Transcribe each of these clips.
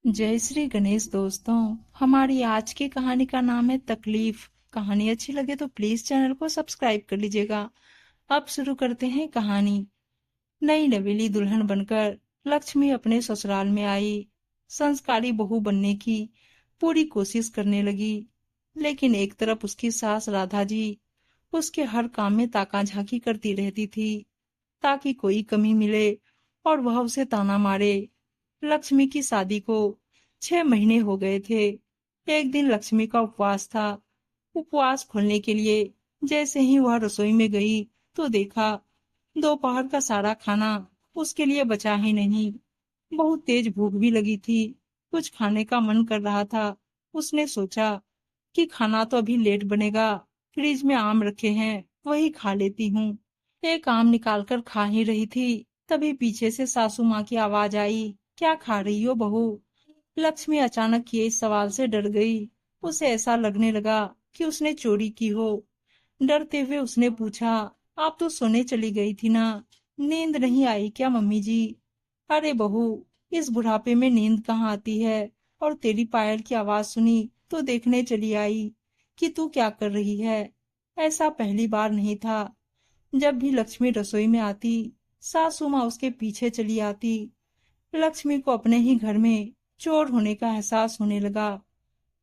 जय श्री गणेश दोस्तों। हमारी आज की कहानी का नाम है तकलीफ। कहानी अच्छी लगे तो प्लीज चैनल को सब्सक्राइब कर लीजिएगा। अब शुरू करते हैं कहानी। नई नवेली दुल्हन बनकर लक्ष्मी अपने ससुराल में आई। संस्कारी बहू बनने की पूरी कोशिश करने लगी, लेकिन एक तरफ उसकी सास राधा जी उसके हर काम में ताका झांकी करती रहती थी, ताकि कोई कमी मिले और वह उसे ताना मारे। लक्ष्मी की शादी को 6 महीने हो गए थे। एक दिन लक्ष्मी का उपवास था। उपवास खोलने के लिए जैसे ही वह रसोई में गई तो देखा दोपहर का सारा खाना उसके लिए बचा ही नहीं। बहुत तेज भूख भी लगी थी, कुछ खाने का मन कर रहा था। उसने सोचा कि खाना तो अभी लेट बनेगा, फ्रिज में आम रखे हैं, वही खा लेती हूँ। एक आम निकाल कर खा ही रही थी, तभी पीछे से सासू माँ की आवाज आई, क्या खा रही हो बहू? लक्ष्मी अचानक किए इस सवाल से डर गई। उसे ऐसा लगने लगा कि उसने चोरी की हो। डरते हुए उसने पूछा, आप तो सोने चली गई थी ना, नींद नहीं आई क्या मम्मी जी? अरे बहू, इस बुढ़ापे में नींद कहाँ आती है। और तेरी पायल की आवाज सुनी तो देखने चली आई कि तू क्या कर रही है। ऐसा पहली बार नहीं था। जब भी लक्ष्मी रसोई में आती, सासू माँ उसके पीछे चली आती। लक्ष्मी को अपने ही घर में चोर होने का एहसास होने लगा।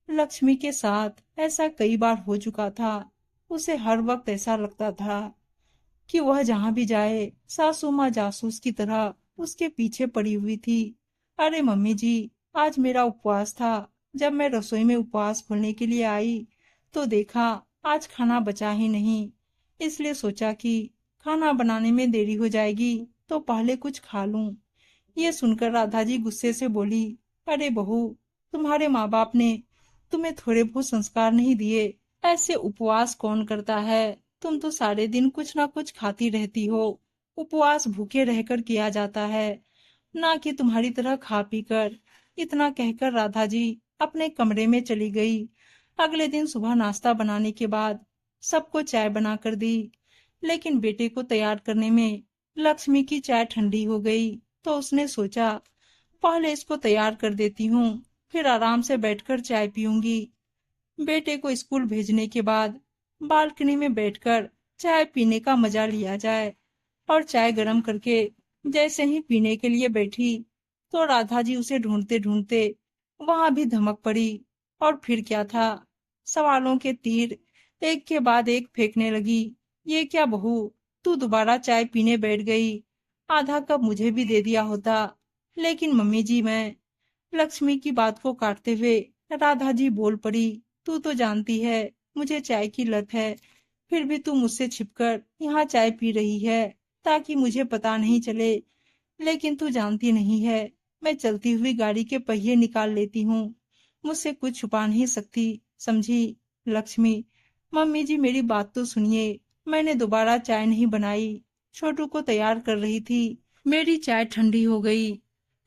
लक्ष्मी के साथ ऐसा कई बार हो चुका था। उसे हर वक्त ऐसा लगता था कि वह जहाँ भी जाए सासू माँ जासूस की तरह उसके पीछे पड़ी हुई थी। अरे मम्मी जी, आज मेरा उपवास था। जब मैं रसोई में उपवास खोलने के लिए आई तो देखा आज खाना बचा ही नहीं। इसलिए सोचा कि खाना बनाने में देरी हो जाएगी तो पहले कुछ खा लूं। ये सुनकर राधा जी गुस्से से बोली, अरे बहू, तुम्हारे माँ बाप ने तुम्हें थोड़े बहुत संस्कार नहीं दिए? ऐसे उपवास कौन करता है? तुम तो सारे दिन कुछ ना कुछ खाती रहती हो। उपवास भूखे रहकर किया जाता है, ना कि तुम्हारी तरह खा पी कर। इतना कहकर राधा जी अपने कमरे में चली गई। अगले दिन सुबह नाश्ता बनाने के बाद सबको चाय बना कर दी, लेकिन बेटे को तैयार करने में लक्ष्मी की चाय ठंडी हो गई। तो उसने सोचा, पहले इसको तैयार कर देती हूँ, फिर आराम से बैठकर चाय पीऊंगी। बेटे को स्कूल भेजने के बाद बालकनी में बैठकर चाय पीने का मजा लिया जाए। और चाय गरम करके जैसे ही पीने के लिए बैठी तो राधा जी उसे ढूंढते ढूंढते वहां भी धमक पड़ी। और फिर क्या था, सवालों के तीर एक के बाद एक फेंकने लगी। ये क्या बहू, तू दोबारा चाय पीने बैठ गई? आधा कप मुझे भी दे दिया होता। लेकिन मम्मी जी, मैं लक्ष्मी की बात को काटते हुए राधा जी बोल पड़ी, तू तो जानती है मुझे चाय की लत है, फिर भी तू मुझसे छिपकर यहाँ चाय पी रही है ताकि मुझे पता नहीं चले। लेकिन तू जानती नहीं है, मैं चलती हुई गाड़ी के पहिए निकाल लेती हूँ, मुझसे कुछ छुपा नहीं सकती, समझी? लक्ष्मी, मम्मी जी मेरी बात तो सुनिए। मैंने दोबारा चाय नहीं बनाई, छोटू को तैयार कर रही थी। मेरी चाय ठंडी हो गई,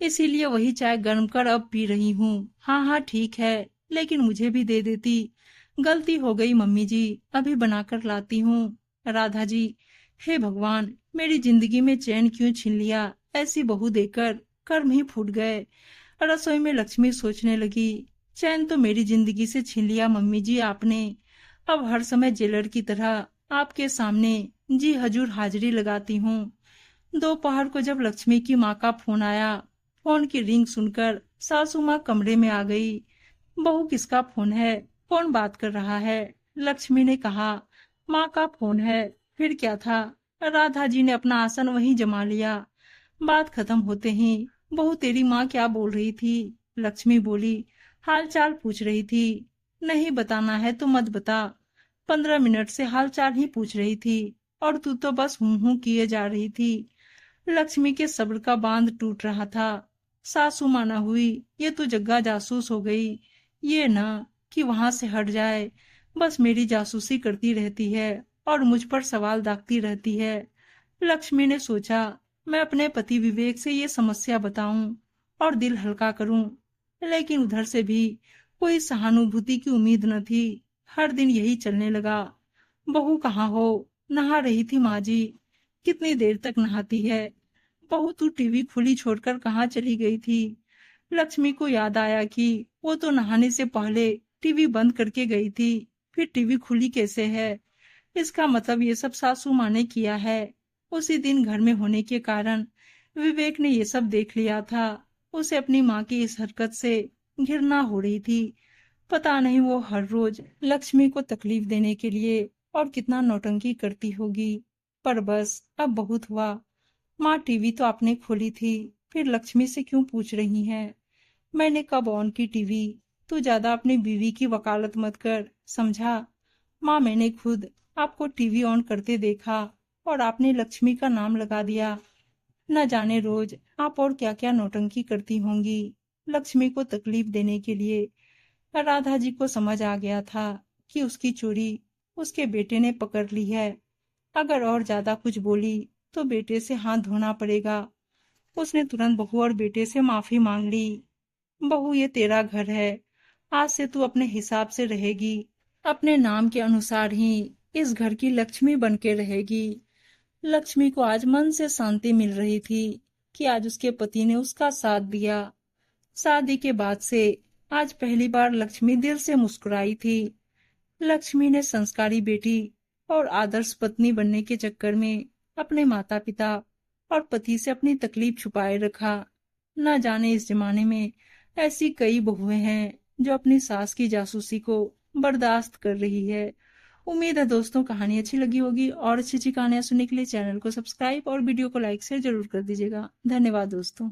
इसीलिए वही चाय गर्म कर अब पी रही हूँ। हाँ हाँ ठीक है, लेकिन मुझे भी दे देती। गलती हो गई मम्मी जी, अभी बनाकर लाती हूँ। राधा जी, हे भगवान, मेरी जिंदगी में चैन क्यों छीन लिया? ऐसी बहू देकर कर्म ही फूट गए। रसोई में लक्ष्मी सोचने लगी, चैन तो मेरी जिंदगी से छीन लिया मम्मी जी आपने। अब हर समय जेलर की तरह आपके सामने जी हजूर हाजिरी लगाती हूँ। दोपहर को जब लक्ष्मी की माँ का फोन आया, फोन की रिंग सुनकर सासू माँ कमरे में आ गई। बहू, किसका फोन है? कौन बात कर रहा है? लक्ष्मी ने कहा, माँ का फोन है। फिर क्या था? राधा जी ने अपना आसन वहीं जमा लिया। बात खत्म होते ही, बहू तेरी माँ क्या बोल रही थी? लक्ष्मी बोली, हाल चाल पूछ रही थी। नहीं बताना है तो मत बता, 15 मिनट से हाल चाल ही पूछ रही थी और तू तो बस हूँ किए जा रही थी। लक्ष्मी के सब्र का बांध टूट रहा था। सासू माना हुई, ये तो जग्गा जासूस हो गई। ये ना कि वहां से हट जाए, बस मेरी जासूसी करती रहती है और मुझ पर सवाल दागती रहती है। लक्ष्मी ने सोचा, मैं अपने पति विवेक से ये समस्या बताऊं और दिल हल्का करूं, लेकिन उधर से भी कोई सहानुभूति की उम्मीद न थी। हर दिन यही चलने लगा। बहू कहाँ हो? नहा रही थी माँ जी। कितनी देर तक नहाती है? बहू, तू टीवी खुली छोड़कर कहाँ चली गई थी? लक्ष्मी को याद आया कि वो तो नहाने से पहले टीवी बंद करके गई थी, फिर टीवी खुली कैसे है? इसका मतलब ये सब सासू माँ ने किया है। उसी दिन घर में होने के कारण विवेक ने ये सब देख लिया था। उसे अपनी माँ की इस हरकत से घृणा हो रही थी। पता नहीं वो हर रोज लक्ष्मी को तकलीफ देने के लिए और कितना नौटंकी करती होगी। पर बस अब बहुत हुआ। माँ टीवी तो आपने खोली थी, फिर लक्ष्मी से क्यों पूछ रही हैं? मैंने कब ऑन की टीवी? तू ज्यादा अपनी बीवी की वकालत मत कर, समझा? माँ मैंने खुद आपको टीवी ऑन करते देखा और आपने लक्ष्मी का नाम लगा दिया। न जाने रोज आप और क्या क्या नौटंकी करती होंगी लक्ष्मी को तकलीफ देने के लिए। राधा जी को समझ आ गया था कि उसकी चोरी उसके बेटे ने पकड़ ली है। अगर और ज्यादा कुछ बोली तो बेटे से हाथ धोना पड़ेगा। उसने तुरंत बहू और बेटे से माफी मांग ली। बहू ये तेरा घर है, आज से तू अपने हिसाब से रहेगी, अपने नाम के अनुसार ही इस घर की लक्ष्मी बन के रहेगी। लक्ष्मी को आज मन से शांति मिल रही थी कि आज उसके पति ने उसका साथ दिया। शादी के बाद से आज पहली बार लक्ष्मी दिल से मुस्कुराई थी। लक्ष्मी ने संस्कारी बेटी और आदर्श पत्नी बनने के चक्कर में अपने माता पिता और पति से अपनी तकलीफ छुपाए रखा। न जाने इस जमाने में ऐसी कई बहुएं हैं जो अपनी सास की जासूसी को बर्दाश्त कर रही है। उम्मीद है दोस्तों कहानी अच्छी लगी होगी और अच्छी अच्छी कहानियां सुनने के लिए चैनल को सब्सक्राइब और वीडियो को लाइक शेयर जरूर कर दीजिएगा। धन्यवाद दोस्तों।